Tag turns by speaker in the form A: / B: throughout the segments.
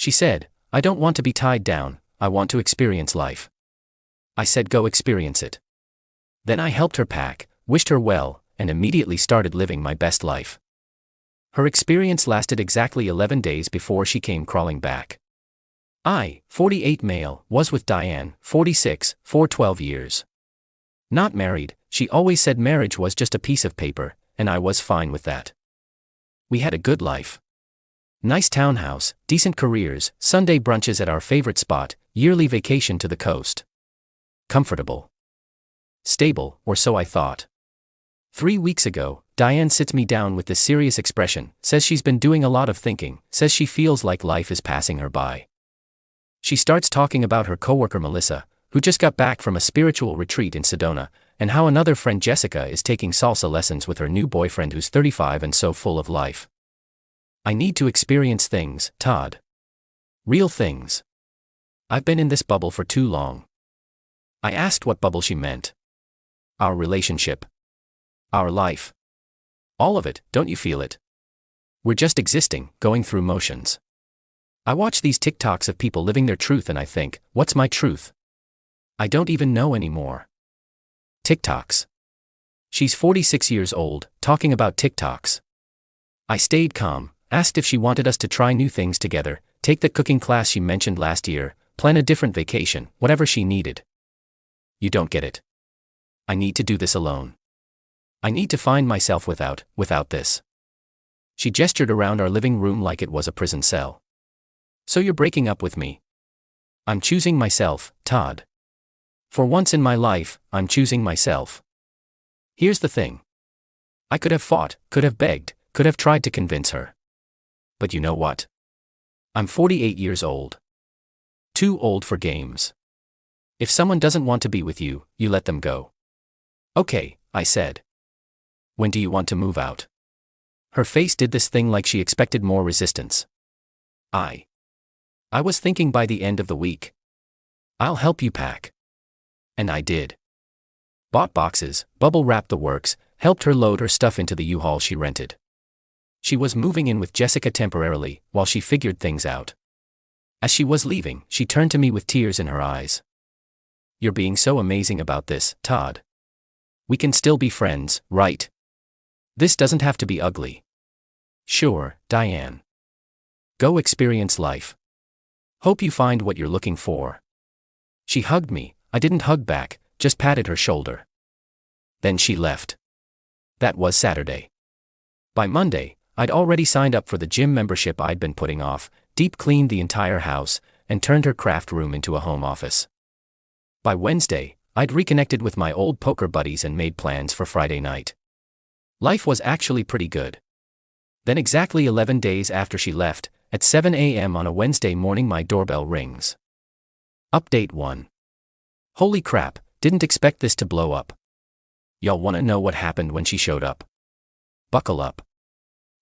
A: She said, "I don't want to be tied down, I want to experience life." I said, "Go experience it." Then I helped her pack, wished her well, and immediately started living my best life. Her experience lasted exactly 11 days before she came crawling back. I, 48 male, was with Diane, 46, for 12 years. Not married, she always said marriage was just a piece of paper, and I was fine with that. We had a good life. Nice townhouse, decent careers, Sunday brunches at our favorite spot, yearly vacation to the coast. Comfortable. Stable, or so I thought. 3 weeks ago, Diane sits me down with this serious expression, says she's been doing a lot of thinking, says she feels like life is passing her by. She starts talking about her coworker Melissa, who just got back from a spiritual retreat in Sedona, and how another friend Jessica is taking salsa lessons with her new boyfriend who's 35 and so full of life. I need to experience things, Todd. Real things. I've been in this bubble for too long. I asked what bubble she meant. Our relationship. Our life. All of it, don't you feel it? We're just existing, going through motions. I watch these TikToks of people living their truth and I think, what's my truth? I don't even know anymore. TikToks. She's 46 years old, talking about TikToks. I stayed calm, asked if she wanted us to try new things together, take the cooking class she mentioned last year, plan a different vacation, whatever she needed. You don't get it. I need to do this alone. I need to find myself without this. She gestured around our living room like it was a prison cell. So you're breaking up with me? I'm choosing myself, Todd. For once in my life, I'm choosing myself. Here's the thing. I could have fought, could have begged, could have tried to convince her. But you know what? I'm 48 years old. Too old for games. If someone doesn't want to be with you, you let them go. Okay, I said. When do you want to move out? Her face did this thing like she expected more resistance. I was thinking by the end of the week. I'll help you pack. And I did. Bought boxes, bubble wrapped the works, helped her load her stuff into the U-Haul she rented. She was moving in with Jessica temporarily, while she figured things out. As she was leaving, she turned to me with tears in her eyes. You're being so amazing about this, Todd. We can still be friends, right? This doesn't have to be ugly. Sure, Diane. Go experience life. Hope you find what you're looking for. She hugged me, I didn't hug back, just patted her shoulder. Then she left. That was Saturday. By Monday, I'd already signed up for the gym membership I'd been putting off, deep cleaned the entire house, and turned her craft room into a home office. By Wednesday, I'd reconnected with my old poker buddies and made plans for Friday night. Life was actually pretty good. Then exactly 11 days after she left, at 7 a.m. on a Wednesday morning my doorbell rings. Update 1. Holy crap, didn't expect this to blow up. Y'all wanna know what happened when she showed up? Buckle up.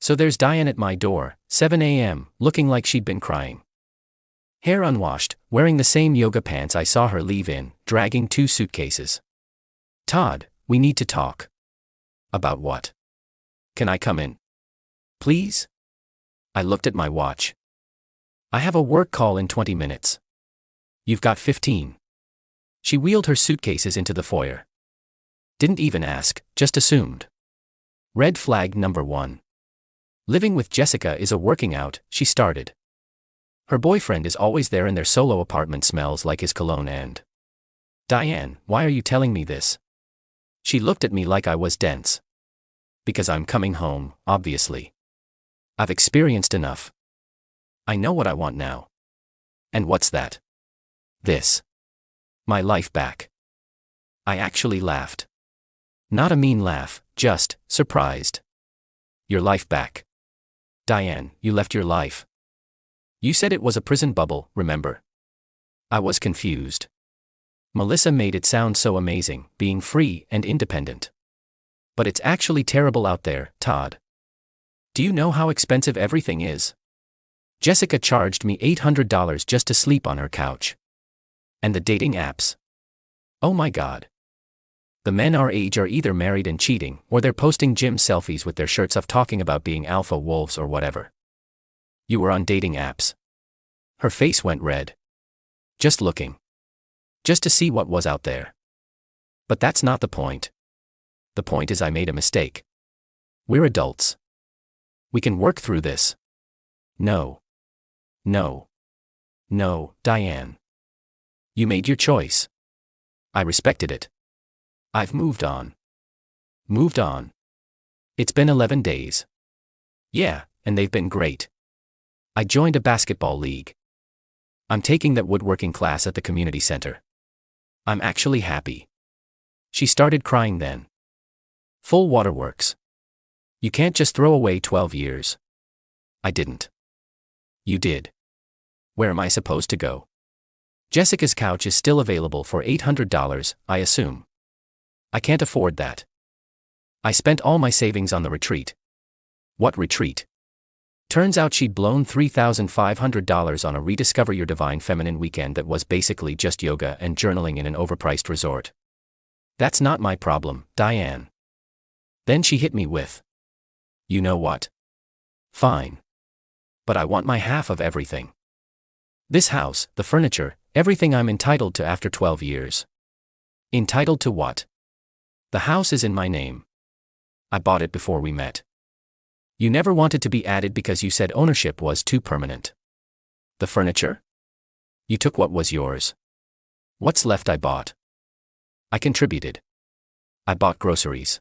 A: So there's Diane at my door, 7 a.m., looking like she'd been crying. Hair unwashed, wearing the same yoga pants I saw her leave in, dragging 2 suitcases. Todd, we need to talk. About what? Can I come in? Please? I looked at my watch. I have a work call in 20 minutes. You've got 15. She wheeled her suitcases into the foyer. Didn't even ask, just assumed. Red flag number 1. Living with Jessica is a working out, she started. Her boyfriend is always there and their solo apartment smells like his cologne and... Diane, why are you telling me this? She looked at me like I was dense. Because I'm coming home, obviously. I've experienced enough. I know what I want now. And what's that? This. My life back. I actually laughed. Not a mean laugh, just surprised. Your life back. Diane, you left your life. You said it was a prison bubble, remember? I was confused. Melissa made it sound so amazing, being free and independent. But it's actually terrible out there, Todd. Do you know how expensive everything is? Jessica charged me $800 just to sleep on her couch. And the dating apps. Oh my God. The men our age are either married and cheating, or they're posting gym selfies with their shirts off talking about being alpha wolves or whatever. You were on dating apps. Her face went red. Just looking. Just to see what was out there. But that's not the point. The point is I made a mistake. We're adults. We can work through this. No. No. No, Diane. You made your choice. I respected it. I've moved on. Moved on. It's been 11 days. Yeah, and they've been great. I joined a basketball league. I'm taking that woodworking class at the community center. I'm actually happy. She started crying then. Full waterworks. You can't just throw away 12 years. I didn't. You did. Where am I supposed to go? Jessica's couch is still available for $800, I assume. I can't afford that. I spent all my savings on the retreat. What retreat? Turns out she'd blown $3,500 on a Rediscover Your Divine Feminine weekend that was basically just yoga and journaling in an overpriced resort. That's not my problem, Diane. Then she hit me with, you know what? Fine. But I want my half of everything. This house, the furniture, everything I'm entitled to after 12 years. Entitled to what? The house is in my name. I bought it before we met. You never wanted to be added because you said ownership was too permanent. The furniture? You took what was yours. What's left I bought. I contributed. I bought groceries.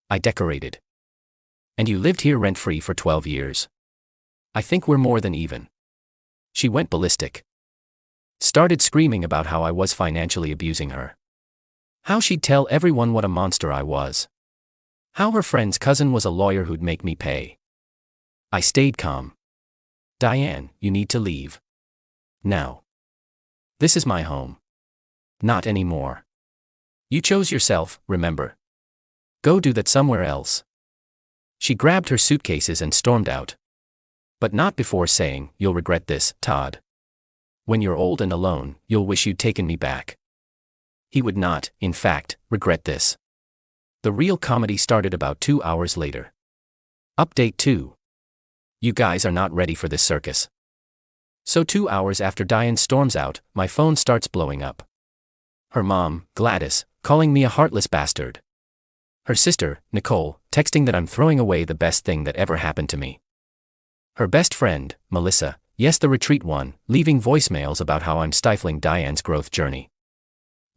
A: I decorated. And you lived here rent-free for 12 years. I think we're more than even. She went ballistic. Started screaming about how I was financially abusing her. How she'd tell everyone what a monster I was. How her friend's cousin was a lawyer who'd make me pay. I stayed calm. Diane, you need to leave. Now. This is my home. Not anymore. You chose yourself, remember. Go do that somewhere else. She grabbed her suitcases and stormed out. But not before saying, you'll regret this, Todd. When you're old and alone, you'll wish you'd taken me back. He would not, in fact, regret this. The real comedy started about 2 hours later. Update 2. You guys are not ready for this circus. So 2 hours after Diane storms out, my phone starts blowing up. Her mom, Gladys, calling me a heartless bastard. Her sister, Nicole, texting that I'm throwing away the best thing that ever happened to me. Her best friend, Melissa, yes the retreat one, leaving voicemails about how I'm stifling Diane's growth journey.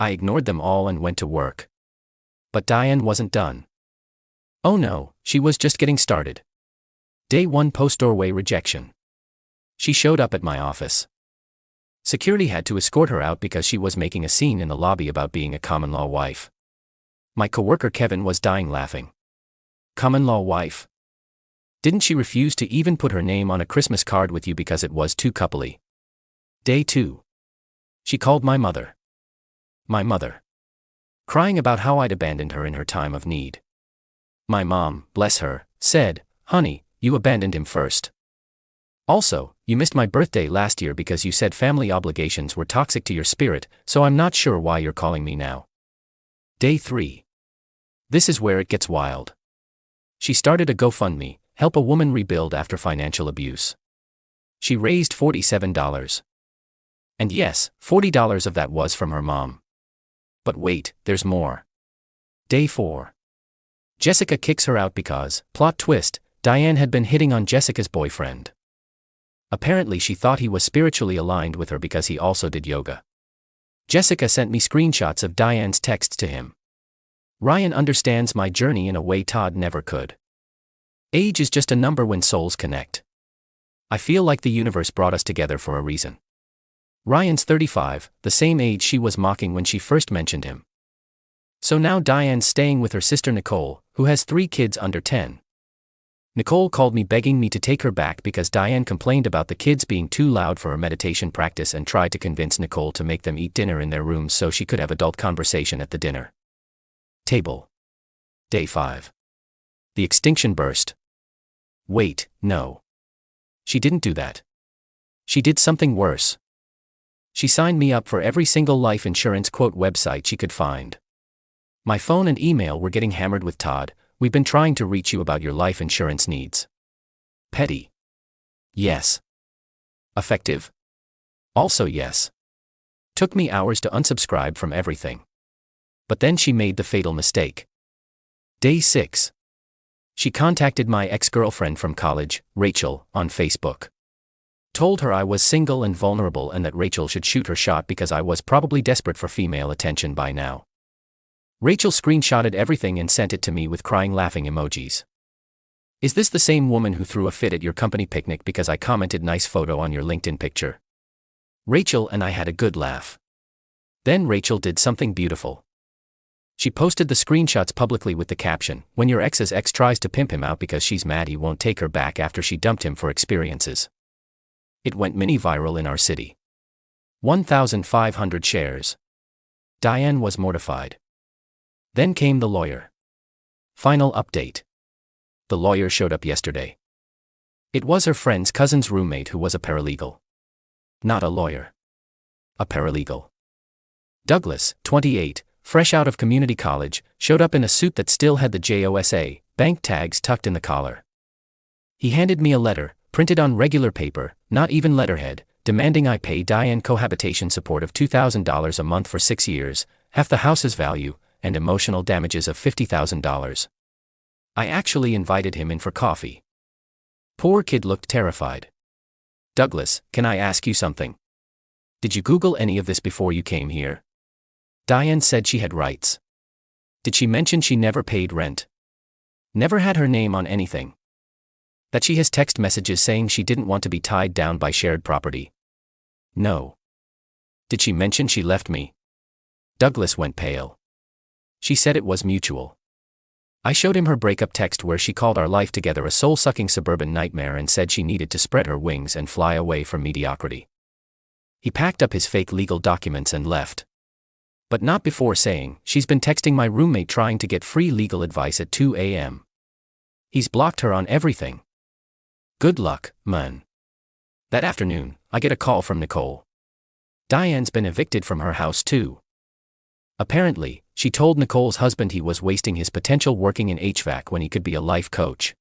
A: I ignored them all and went to work. But Diane wasn't done. Oh no, she was just getting started. Day 1 post-doorway rejection. She showed up at my office. Security had to escort her out because she was making a scene in the lobby about being a common-law wife. My coworker Kevin was dying laughing. Common-law wife? Didn't she refuse to even put her name on a Christmas card with you because it was too coupley? Day 2. She called my mother. My mother. Crying about how I'd abandoned her in her time of need. My mom, bless her, said, honey, you abandoned him first. Also, you missed my birthday last year because you said family obligations were toxic to your spirit, so I'm not sure why you're calling me now. Day 3. This is where it gets wild. She started a GoFundMe, help a woman rebuild after financial abuse. She raised $47. And yes, $40 of that was from her mom. But wait, there's more. Day 4. Jessica kicks her out because, plot twist, Diane had been hitting on Jessica's boyfriend. Apparently she thought he was spiritually aligned with her because he also did yoga. Jessica sent me screenshots of Diane's texts to him. Ryan understands my journey in a way Todd never could. Age is just a number when souls connect. I feel like the universe brought us together for a reason. Ryan's 35, the same age she was mocking when she first mentioned him. So now Diane's staying with her sister Nicole, who has 3 kids under 10. Nicole called me begging me to take her back because Diane complained about the kids being too loud for her meditation practice and tried to convince Nicole to make them eat dinner in their rooms so she could have adult conversation at the dinner table. Day 5. The extinction burst. Wait, no. She didn't do that. She did something worse. She signed me up for every single life insurance quote website she could find. My phone and email were getting hammered with Todd, we've been trying to reach you about your life insurance needs. Petty. Yes. Effective. Also yes. Took me hours to unsubscribe from everything. But then she made the fatal mistake. Day 6. She contacted my ex-girlfriend from college, Rachel, on Facebook. Told her I was single and vulnerable and that Rachel should shoot her shot because I was probably desperate for female attention by now. Rachel screenshotted everything and sent it to me with crying laughing emojis. Is this the same woman who threw a fit at your company picnic because I commented nice photo on your LinkedIn picture? Rachel and I had a good laugh. Then Rachel did something beautiful. She posted the screenshots publicly with the caption, "When your ex's ex tries to pimp him out because she's mad he won't take her back after she dumped him for experiences." It went mini viral in our city. 1,500 shares. Diane was mortified. Then came the lawyer. Final update. The lawyer showed up yesterday. It was her friend's cousin's roommate who was a paralegal. Not a lawyer. A paralegal. Douglas, 28, fresh out of community college, showed up in a suit that still had the JOSA bank tags tucked in the collar. He handed me a letter, printed on regular paper, not even letterhead, demanding I pay Diane cohabitation support of $2,000 a month for 6 years, half the house's value, and emotional damages of $50,000. I actually invited him in for coffee. Poor kid looked terrified. Douglas, can I ask you something? Did you Google any of this before you came here? Diane said she had rights. Did she mention she never paid rent? Never had her name on anything? That she has text messages saying she didn't want to be tied down by shared property? No. Did she mention she left me? Douglas went pale. She said it was mutual. I showed him her breakup text where she called our life together a soul-sucking suburban nightmare and said she needed to spread her wings and fly away from mediocrity. He packed up his fake legal documents and left. But not before saying, she's been texting my roommate trying to get free legal advice at 2 a.m. He's blocked her on everything. Good luck, man. That afternoon, I get a call from Nicole. Diane's been evicted from her house too. Apparently, she told Nicole's husband he was wasting his potential working in HVAC when he could be a life coach.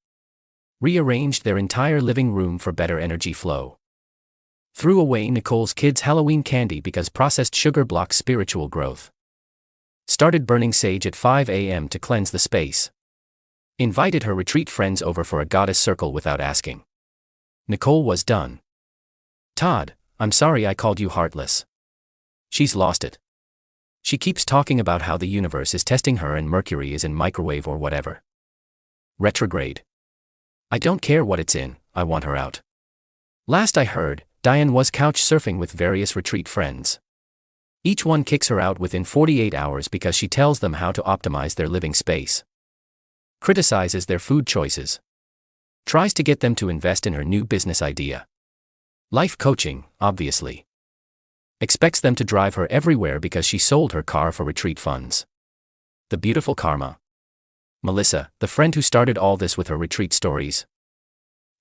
A: Rearranged their entire living room for better energy flow. Threw away Nicole's kids' Halloween candy because processed sugar blocks spiritual growth. Started burning sage at 5 a.m. to cleanse the space. Invited her retreat friends over for a goddess circle without asking. Nicole was done. Todd, I'm sorry I called you heartless. She's lost it. She keeps talking about how the universe is testing her and Mercury is in microwave or whatever. Retrograde. I don't care what it's in, I want her out. Last I heard, Diane was couch surfing with various retreat friends. Each one kicks her out within 48 hours because she tells them how to optimize their living space. Criticizes their food choices. Tries to get them to invest in her new business idea. Life coaching, obviously. Expects them to drive her everywhere because she sold her car for retreat funds. The beautiful karma. Melissa, the friend who started all this with her retreat stories.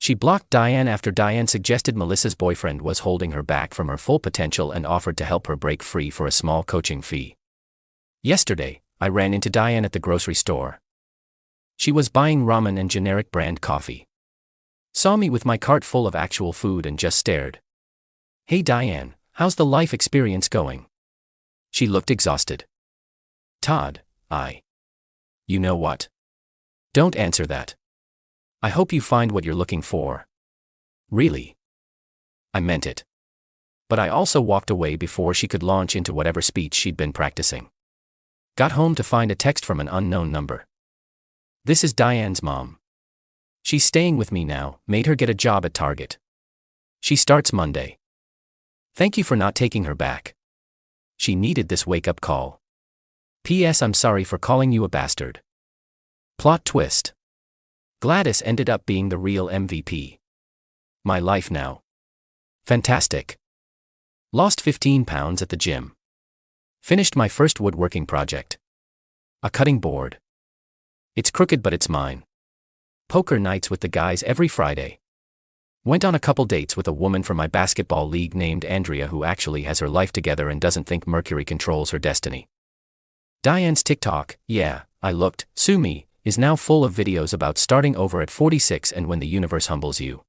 A: She blocked Diane after Diane suggested Melissa's boyfriend was holding her back from her full potential and offered to help her break free for a small coaching fee. Yesterday, I ran into Diane at the grocery store. She was buying ramen and generic brand coffee. Saw me with my cart full of actual food and just stared. Hey Diane, how's the life experience going? She looked exhausted. Todd, You know what? Don't answer that. I hope you find what you're looking for. Really? I meant it. But I also walked away before she could launch into whatever speech she'd been practicing. Got home to find a text from an unknown number. This is Diane's mom. She's staying with me now, made her get a job at Target. She starts Monday. Thank you for not taking her back. She needed this wake-up call. P.S. I'm sorry for calling you a bastard. Plot twist. Gladys ended up being the real MVP. My life now. Fantastic. Lost 15 pounds at the gym. Finished my first woodworking project. A cutting board. It's crooked but it's mine. Poker nights with the guys every Friday. Went on a couple dates with a woman from my basketball league named Andrea who actually has her life together and doesn't think Mercury controls her destiny. Diane's TikTok, yeah, I looked, sue me, is now full of videos about starting over at 46 and when the universe humbles you.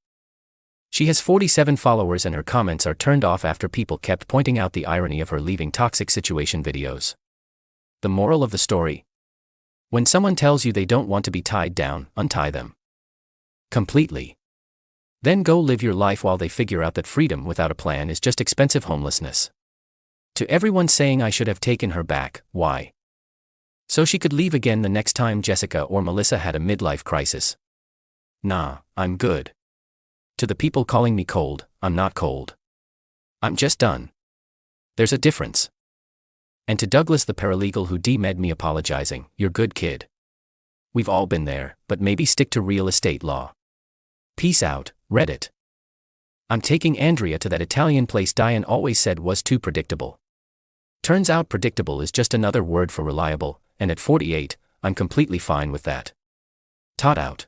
A: She has 47 followers and her comments are turned off after people kept pointing out the irony of her leaving toxic situation videos. The moral of the story? When someone tells you they don't want to be tied down, untie them. Completely. Then go live your life while they figure out that freedom without a plan is just expensive homelessness. To everyone saying I should have taken her back, why? So she could leave again the next time Jessica or Melissa had a midlife crisis. Nah, I'm good. To the people calling me cold, I'm not cold. I'm just done. There's a difference. And to Douglas the paralegal who DM'd me apologizing, you're good kid. We've all been there, but maybe stick to real estate law. Peace out, Reddit. I'm taking Andrea to that Italian place Diane always said was too predictable. Turns out predictable is just another word for reliable, and at 48, I'm completely fine with that. Tot out.